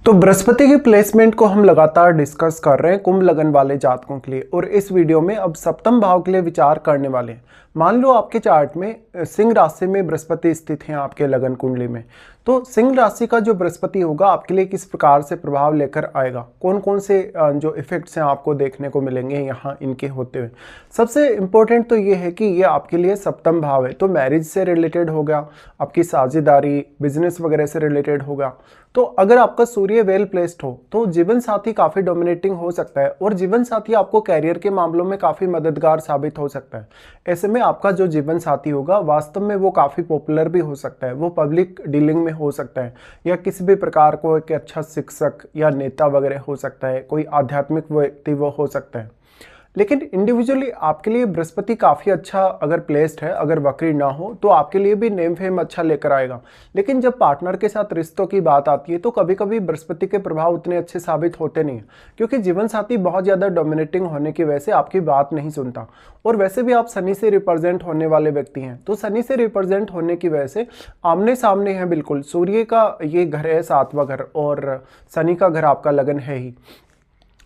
तो बृहस्पति की प्लेसमेंट को हम लगातार डिस्कस कर रहे हैं कुंभ लगन वाले जातकों के लिए। और इस वीडियो में अब सप्तम भाव के लिए विचार करने वाले हैं। मान लो आपके चार्ट में सिंह राशि में बृहस्पति स्थित है आपके लगन कुंडली में, तो सिंह राशि का जो बृहस्पति होगा आपके लिए किस प्रकार से प्रभाव लेकर आएगा, कौन कौन से जो इफेक्ट्स हैं आपको देखने को मिलेंगे यहाँ इनके होते हुए। सबसे इम्पोर्टेंट तो ये है कि ये आपके लिए सप्तम भाव है, तो मैरिज से रिलेटेड होगा, आपकी साझेदारी, बिजनेस वगैरह से रिलेटेड होगा। तो अगर आपका सूर्य वेल प्लेस्ड हो तो जीवन साथी काफ़ी डोमिनेटिंग हो सकता है और जीवन साथी आपको कैरियर के मामलों में काफ़ी मददगार साबित हो सकता है। ऐसे में आपका जो जीवन साथी होगा वास्तव में वो काफ़ी पॉपुलर भी हो सकता है, वो पब्लिक डीलिंग में हो सकता है, या किसी भी प्रकार को एक अच्छा शिक्षक या नेता वगैरह हो सकता है, कोई आध्यात्मिक व्यक्ति वो हो सकता है। लेकिन इंडिविजुअली आपके लिए बृहस्पति काफ़ी अच्छा अगर प्लेस्ड है, अगर वक्री ना हो तो आपके लिए भी नेम फेम अच्छा लेकर आएगा। लेकिन जब पार्टनर के साथ रिश्तों की बात आती है तो कभी कभी बृहस्पति के प्रभाव उतने अच्छे साबित होते नहीं हैं, क्योंकि जीवन साथी बहुत ज़्यादा डोमिनेटिंग होने की वजह से आपकी बात नहीं सुनता। और वैसे भी आप शनि से रिप्रेजेंट होने वाले व्यक्ति हैं, तो शनि से रिप्रेजेंट होने की वजह से आमने सामने है बिल्कुल। सूर्य का ये घर है 7वां घर और शनि का घर आपका लगन है ही।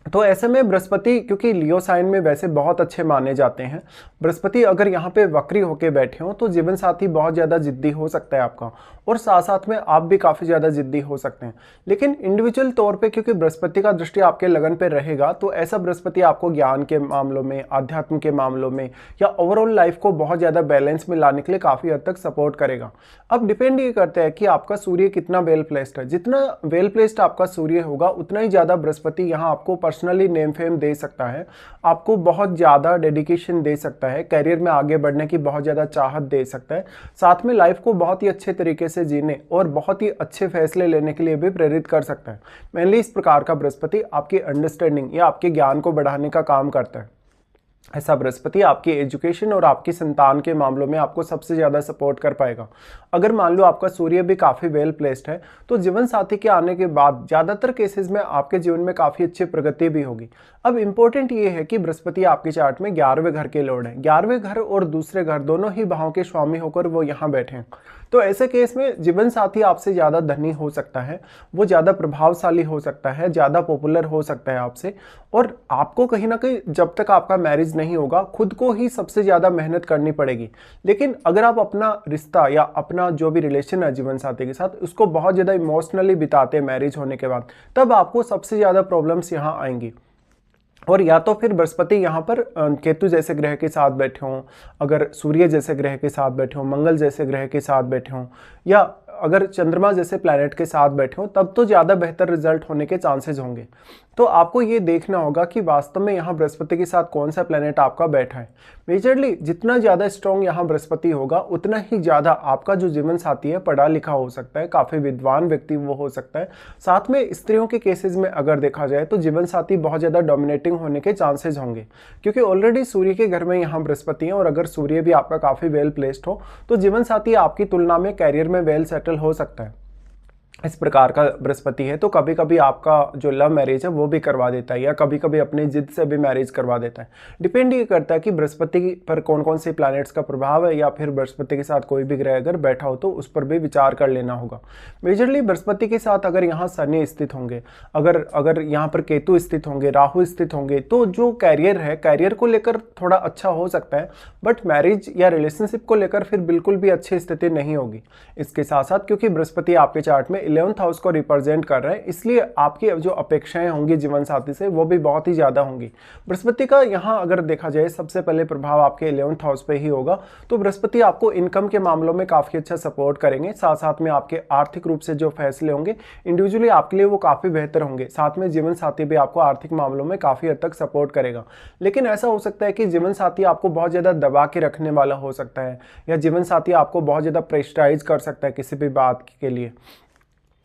तो ऐसे में बृहस्पति, क्योंकि लियो साइन में वैसे बहुत अच्छे माने जाते हैं, बृहस्पति अगर यहाँ पे वक्री होके बैठे हो तो जीवन साथी बहुत ज़्यादा जिद्दी हो सकता है आपका, और साथ साथ में आप भी काफ़ी ज़्यादा जिद्दी हो सकते हैं। लेकिन इंडिविजुअल तौर पे क्योंकि बृहस्पति का दृष्टि आपके लगन पे रहेगा, तो ऐसा बृहस्पति आपको ज्ञान के मामलों में, आध्यात्म के मामलों में या ओवरऑल लाइफ को बहुत ज़्यादा बैलेंस में लाने के लिए काफ़ी हद तक सपोर्ट करेगा। अब डिपेंड ये करता है कि आपका सूर्य कितना वेल प्लेस्ड है। जितना वेल प्लेस्ड आपका सूर्य होगा उतना ही ज़्यादा बृहस्पति यहाँ आपको पर्सनली नेम फेम दे सकता है, आपको बहुत ज़्यादा डेडिकेशन दे सकता है, कैरियर में आगे बढ़ने की बहुत ज़्यादा चाहत दे सकता है, साथ में लाइफ को बहुत ही अच्छे तरीके से जीने और बहुत ही अच्छे फैसले लेने के लिए भी प्रेरित कर सकता है। मेनली इस प्रकार का बृहस्पति आपकी अंडरस्टैंडिंग या आपके ज्ञान को बढ़ाने का काम करता है। ऐसा बृहस्पति आपकी एजुकेशन और आपकी संतान के मामलों में आपको सबसे ज़्यादा सपोर्ट कर पाएगा। अगर मान लो आपका सूर्य भी काफ़ी वेल प्लेस्ड है तो जीवन साथी के आने के बाद ज़्यादातर केसेस में आपके जीवन में काफ़ी अच्छी प्रगति भी होगी। अब इम्पोर्टेंट ये है कि बृहस्पति आपके चार्ट में 11वें घर के लॉर्ड हैं। 11वें घर और दूसरे घर दोनों ही भावों के स्वामी होकर वो यहाँ बैठे हैं। तो ऐसे केस में जीवन साथी आपसे ज़्यादा धनी हो सकता है, वो ज़्यादा प्रभावशाली हो सकता है, ज़्यादा पॉपुलर हो सकता है आपसे, और आपको कहीं ना कहीं जब तक आपका मैरिज नहीं होगा खुद को ही सबसे ज़्यादा मेहनत करनी पड़ेगी। लेकिन अगर आप अपना रिश्ता या अपना जो भी रिलेशन है जीवन साथी के साथ उसको बहुत ज़्यादा इमोशनली बिताते हैं मैरिज होने के बाद, तब आपको सबसे ज़्यादा प्रॉब्लम्स यहाँ आएंगी। और या तो फिर बृहस्पति यहाँ पर केतु जैसे ग्रह के साथ बैठे हों, अगर सूर्य जैसे ग्रह के साथ बैठे हों, मंगल जैसे ग्रह के साथ बैठे हों, या अगर चंद्रमा जैसे प्लैनेट के साथ बैठे हों, तब तो ज़्यादा बेहतर रिजल्ट होने के चांसेस होंगे। तो आपको ये देखना होगा कि वास्तव में यहाँ बृहस्पति के साथ कौन सा प्लैनेट आपका बैठा है। मेजरली जितना ज़्यादा स्ट्रॉन्ग यहाँ बृहस्पति होगा उतना ही ज़्यादा आपका जो जीवन साथी है पढ़ा लिखा हो सकता है, काफ़ी विद्वान व्यक्ति वो हो सकता है। साथ में स्त्रियों के केसेस में अगर देखा जाए तो जीवन साथी बहुत ज़्यादा डोमिनेटिंग होने के चांसेस होंगे, क्योंकि ऑलरेडी सूर्य के घर में यहाँ बृहस्पति है, और अगर सूर्य भी आपका काफ़ी वेल प्लेस्ड हो तो जीवन साथी आपकी तुलना में कैरियर में वेल सेटल हो सकता है। इस प्रकार का बृहस्पति है तो कभी कभी आपका जो लव मैरिज है वो भी करवा देता है, या कभी कभी अपनी जिद से भी मैरिज करवा देता है। डिपेंड ये करता है कि बृहस्पति पर कौन कौन से प्लैनेट्स का प्रभाव है, या फिर बृहस्पति के साथ कोई भी ग्रह अगर बैठा हो तो उस पर भी विचार कर लेना होगा। मेजरली बृहस्पति के साथ अगर यहाँ शनि स्थित होंगे, अगर यहाँ पर केतु स्थित होंगे, राहु स्थित होंगे, तो जो कैरियर है, कैरियर को लेकर थोड़ा अच्छा हो सकता है, बट मैरिज या रिलेशनशिप को लेकर फिर बिल्कुल भी अच्छी स्थिति नहीं होगी। इसके साथ साथ क्योंकि बृहस्पति आपके चार्ट में 11th हाउस को रिप्रेजेंट कर रहे हैं, इसलिए आपकी जो अपेक्षाएं होंगी जीवन साथी से वो भी बहुत ही ज़्यादा होंगी। बृहस्पति का यहाँ अगर देखा जाए सबसे पहले प्रभाव आपके 11th हाउस पे ही होगा, तो बृहस्पति आपको इनकम के मामलों में काफ़ी अच्छा सपोर्ट करेंगे। साथ साथ में आपके आर्थिक रूप से जो फैसले होंगे इंडिविजुअली आपके लिए वो काफ़ी बेहतर होंगे। साथ में जीवन साथी भी आपको आर्थिक मामलों में काफ़ी हद तक सपोर्ट करेगा। लेकिन ऐसा हो सकता है कि जीवन साथी आपको बहुत ज़्यादा दबा के रखने वाला हो सकता है, या जीवन साथी आपको बहुत ज़्यादा प्रेशराइज कर सकता है किसी भी बात के लिए।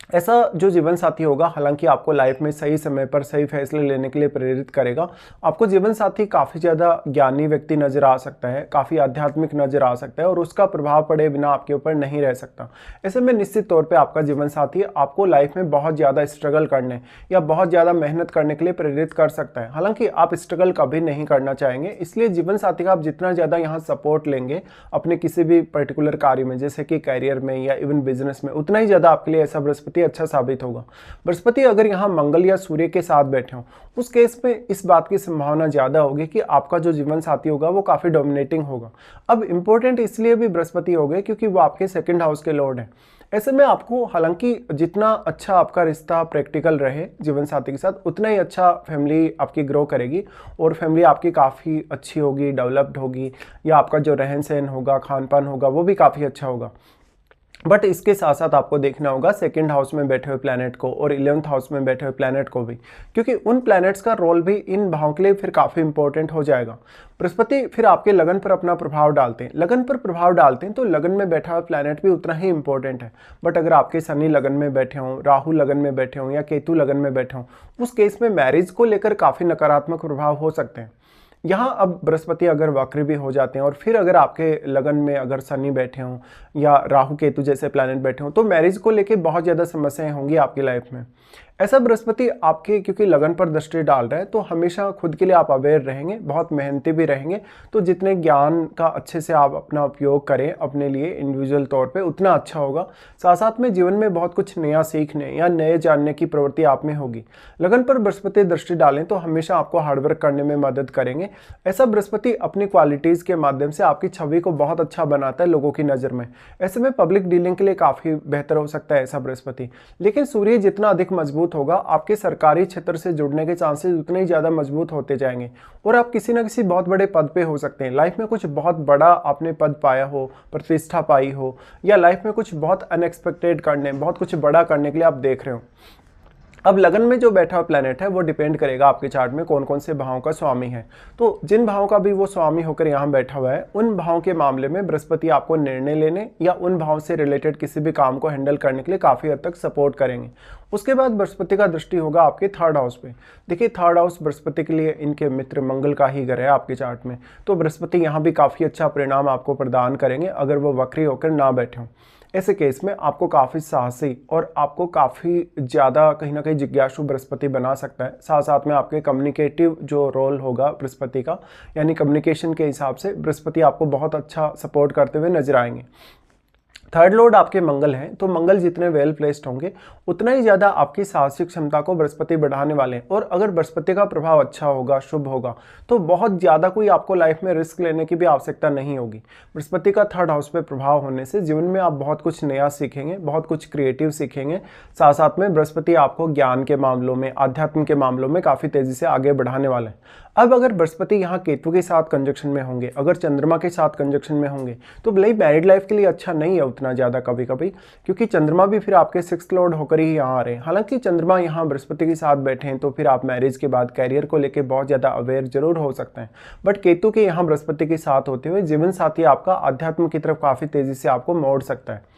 ऐसा जो जीवन साथी होगा हालांकि आपको लाइफ में सही समय पर सही फैसले लेने के लिए प्रेरित करेगा। आपको जीवन साथी काफ़ी ज़्यादा ज्ञानी व्यक्ति नजर आ सकता है, काफ़ी आध्यात्मिक नजर आ सकता है, और उसका प्रभाव पड़े बिना आपके ऊपर नहीं रह सकता। ऐसे में निश्चित तौर पे आपका जीवन साथी आपको लाइफ में बहुत ज़्यादा स्ट्रगल करने या बहुत ज़्यादा मेहनत करने के लिए प्रेरित कर सकता है। हालांकि आप स्ट्रगल कभी नहीं करना चाहेंगे, इसलिए जीवन साथी का आप जितना ज़्यादा यहाँ सपोर्ट लेंगे अपने किसी भी पर्टिकुलर कार्य में, जैसे कि कैरियर में या इवन बिजनेस में, उतना ही ज़्यादा आपके लिए ऐसा बृहस्पति बृहस्पति अच्छा साबित होगा। बृहस्पति अगर यहाँ मंगल या सूर्य के साथ बैठे हों, उस केस में इस बात की संभावना ज़्यादा होगी कि आपका जो जीवन साथी होगा वो काफ़ी डोमिनेटिंग होगा। अब इम्पोर्टेंट इसलिए भी बृहस्पति हो गए क्योंकि वो आपके सेकंड हाउस के लॉर्ड हैं। ऐसे में आपको हालांकि जितना अच्छा आपका रिश्ता प्रैक्टिकल रहे जीवन साथी के साथ, उतना ही अच्छा फैमिली आपकी ग्रो करेगी और फैमिली आपकी काफ़ी अच्छी होगी, डेवलप्ड होगी, या आपका जो रहन सहन होगा, खान पान होगा, वो भी काफ़ी अच्छा होगा। बट इसके साथ साथ आपको देखना होगा सेकंड हाउस में बैठे हुए प्लैनेट को और 11th हाउस में बैठे हुए प्लैनेट को भी, क्योंकि उन प्लैनेट्स का रोल भी इन भावों के लिए फिर काफ़ी इंपॉर्टेंट हो जाएगा। बृहस्पति फिर आपके लगन पर अपना प्रभाव डालते हैं। लगन पर प्रभाव डालते हैं तो लगन में बैठा हुआ प्लैनेट भी उतना ही इंपॉर्टेंट है। बट अगर आपके शनि लगन में बैठे हों, राहु लगन में बैठे हों या केतु लगन में बैठे हों, उस केस में मैरिज को लेकर काफ़ी नकारात्मक प्रभाव हो सकते हैं। यहाँ अब बृहस्पति अगर वक्र भी हो जाते हैं और फिर अगर आपके लगन में अगर शनि बैठे हों या राहु केतु जैसे प्लैनेट बैठे हों, तो मैरिज को लेके बहुत ज़्यादा समस्याएं होंगी आपकी लाइफ में। ऐसा बृहस्पति आपके क्योंकि लगन पर दृष्टि डाल रहा है, तो हमेशा खुद के लिए आप अवेयर रहेंगे, बहुत मेहनती भी रहेंगे। तो जितने ज्ञान का अच्छे से आप अपना उपयोग करें अपने लिए इंडिविजुअल तौर पे, उतना अच्छा होगा। साथ साथ में जीवन में बहुत कुछ नया सीखने या नए जानने की प्रवृत्ति आप में होगी। लगन पर बृहस्पति दृष्टि डालें तो हमेशा आपको हार्डवर्क करने में मदद करेंगे। ऐसा बृहस्पति अपनी क्वालिटीज़ के माध्यम से आपकी छवि को बहुत अच्छा बनाता है लोगों की नज़र में। ऐसे में पब्लिक डीलिंग के लिए काफ़ी बेहतर हो सकता है ऐसा बृहस्पति। लेकिन सूर्य जितना अधिक मजबूत होगा, आपके सरकारी क्षेत्र से जुड़ने के चांसेस उतने ही ज़्यादा मजबूत होते जाएंगे और आप किसी न किसी बहुत बड़े पद पे हो सकते हैं। लाइफ में कुछ बहुत बड़ा आपने पद पाया हो, प्रतिष्ठा पाई हो, या लाइफ में कुछ बहुत अनएक्सपेक्टेड करने, बहुत कुछ बड़ा करने के लिए आप देख रहे हो। अब लगन में जो बैठा हुआ प्लैनेट है वो डिपेंड करेगा आपके चार्ट में कौन कौन से भावों का स्वामी है। तो जिन भावों का भी वो स्वामी होकर यहाँ बैठा हुआ है, उन भावों के मामले में बृहस्पति आपको निर्णय लेने या उन भाव से रिलेटेड किसी भी काम को हैंडल करने के लिए काफ़ी हद तक सपोर्ट करेंगे। उसके बाद बृहस्पति का दृष्टि होगा आपके थर्ड हाउस पे। देखिए, थर्ड हाउस बृहस्पति के लिए इनके मित्र मंगल का ही घर है आपके चार्ट में, तो बृहस्पति यहाँ भी काफ़ी अच्छा परिणाम आपको प्रदान करेंगे अगर वो वक्री होकर ना बैठे हों। ऐसे केस में आपको काफ़ी साहसी और आपको काफ़ी ज़्यादा कहीं ना कहीं जिज्ञासु बृहस्पति बना सकता है। साथ साथ में आपके कम्युनिकेटिव जो रोल होगा बृहस्पति का, यानी कम्युनिकेशन के हिसाब से बृहस्पति आपको बहुत अच्छा सपोर्ट करते हुए नजर आएंगे। थर्ड लॉर्ड आपके मंगल हैं, तो मंगल जितने वेल प्लेस्ड होंगे उतना ही ज़्यादा आपकी साहसिक क्षमता को बृहस्पति बढ़ाने वाले हैं। और अगर बृहस्पति का प्रभाव अच्छा होगा, शुभ होगा, तो बहुत ज़्यादा कोई आपको लाइफ में रिस्क लेने की भी आवश्यकता नहीं होगी। बृहस्पति का थर्ड हाउस पे प्रभाव होने से जीवन में आप बहुत कुछ नया सीखेंगे, बहुत कुछ क्रिएटिव सीखेंगे। साथ साथ में बृहस्पति आपको ज्ञान के मामलों में, आध्यात्म के मामलों में काफ़ी तेज़ी से आगे बढ़ाने वाले हैं। अब अगर बृहस्पति यहाँ केतु के साथ कंजक्शन में होंगे, अगर चंद्रमा के साथ कंजक्शन में होंगे, तो भले मैरिड लाइफ के लिए अच्छा नहीं है उतना ज़्यादा कभी कभी, क्योंकि चंद्रमा भी फिर आपके 6th लॉर्ड होकर ही यहाँ आ रहे हैं। हालांकि चंद्रमा यहाँ बृहस्पति के साथ बैठे हैं तो फिर आप मैरिज के बाद कैरियर को लेकर बहुत ज़्यादा अवेयर जरूर हो सकते हैं। बट केतु के यहाँ बृहस्पति के साथ होते हुए जीवन साथी आपका आध्यात्म की तरफ काफ़ी तेज़ी से आपको मोड़ सकता है।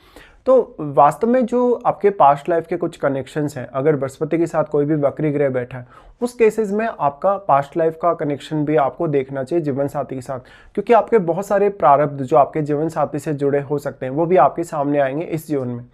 तो वास्तव में जो आपके पास्ट लाइफ के कुछ कनेक्शंस हैं, अगर बृहस्पति के साथ कोई भी वक्री ग्रह बैठा है, उस केसेस में आपका पास्ट लाइफ का कनेक्शन भी आपको देखना चाहिए जीवन साथी के साथ, क्योंकि आपके बहुत सारे प्रारब्ध जो आपके जीवन साथी से जुड़े हो सकते हैं वो भी आपके सामने आएंगे इस जीवन में।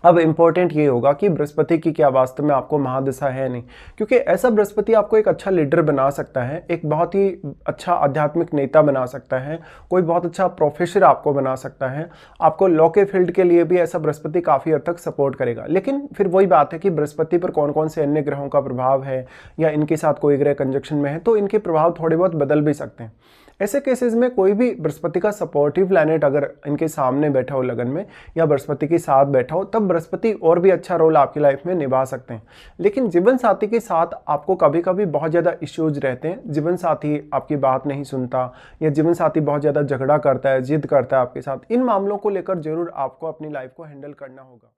अब इम्पोर्टेंट ये होगा कि बृहस्पति की क्या वास्तव में आपको महादशा है नहीं, क्योंकि ऐसा बृहस्पति आपको एक अच्छा लीडर बना सकता है, एक बहुत ही अच्छा आध्यात्मिक नेता बना सकता है, कोई बहुत अच्छा प्रोफेसर आपको बना सकता है। आपको लॉ के फील्ड के लिए भी ऐसा बृहस्पति काफ़ी हद तक सपोर्ट करेगा। लेकिन फिर वही बात है कि बृहस्पति पर कौन कौन से अन्य ग्रहों का प्रभाव है या इनके साथ कोई ग्रह कंजक्शन में है, तो इनके प्रभाव थोड़े बहुत बदल भी सकते हैं। ऐसे केसेस में कोई भी बृहस्पति का सपोर्टिव प्लैनेट अगर इनके सामने बैठा हो लगन में या बृहस्पति के साथ बैठा हो, तब बृहस्पति और भी अच्छा रोल आपकी लाइफ में निभा सकते हैं। लेकिन जीवन साथी के साथ आपको कभी कभी बहुत ज़्यादा इश्यूज रहते हैं, जीवन साथी आपकी बात नहीं सुनता या जीवन साथी बहुत ज़्यादा झगड़ा करता है, जिद करता है आपके साथ। इन मामलों को लेकर जरूर आपको अपनी लाइफ को हैंडल करना होगा।